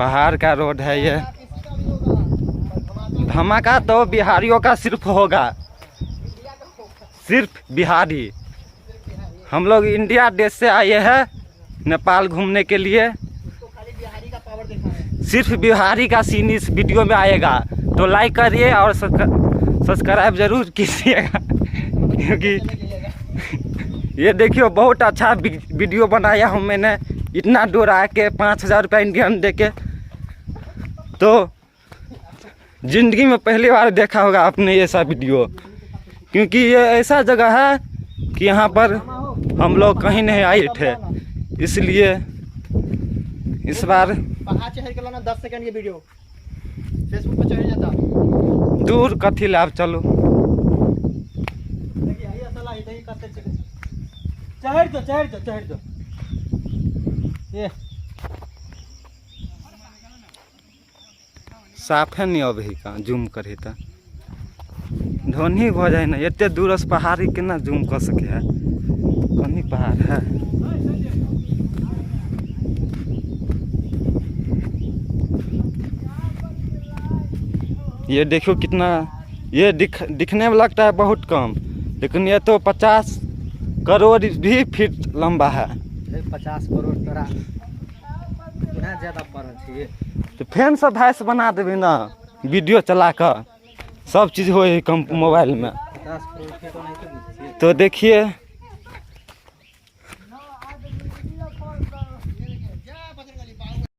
पहाड़ का रोड है ये। धमाका तो बिहारियों का सिर्फ होगा, सिर्फ बिहारी। हम लोग इंडिया देश से आए हैं नेपाल घूमने के लिए। सिर्फ बिहारी का सीन इस वीडियो में आएगा, तो लाइक करिए और सब्सक्राइब जरूर कीजिएगा। क्योंकि ये देखियो बहुत अच्छा वीडियो बनाया हूँ मैंने, इतना दूर आके 5000 रुपये इंडियन देके। तो ज़िंदगी में पहली बार देखा होगा आपने ये सा वीडियो, क्योंकि ये ऐसा जगह है कि यहाँ पर हम लोग कहीं नहीं आए थे, इसलिए इस बार 10 सेकंड की वीडियो फेसबुक पर चढ़ जाता। दूर कथी लाभ, चलो चढ़ दो ये साफे नहीं अभी का जूम करे तो धोनी हो जाए ना। इतने दूर से पहाड़ी के ना जूम कर सके है, कहीं पहाड़ है। ये देखो कितना, ये दिखने में लगता है बहुत कम, लेकिन ये तो 50 करोड़ भी फीट लंबा है। 50 करोड़ तरह ज्यादा पड़ना चाहिए। तो फैन से भैंस बना देवी ना, वीडियो चला कर सब चीज़ हो कम मोबाइल में। तो देखिए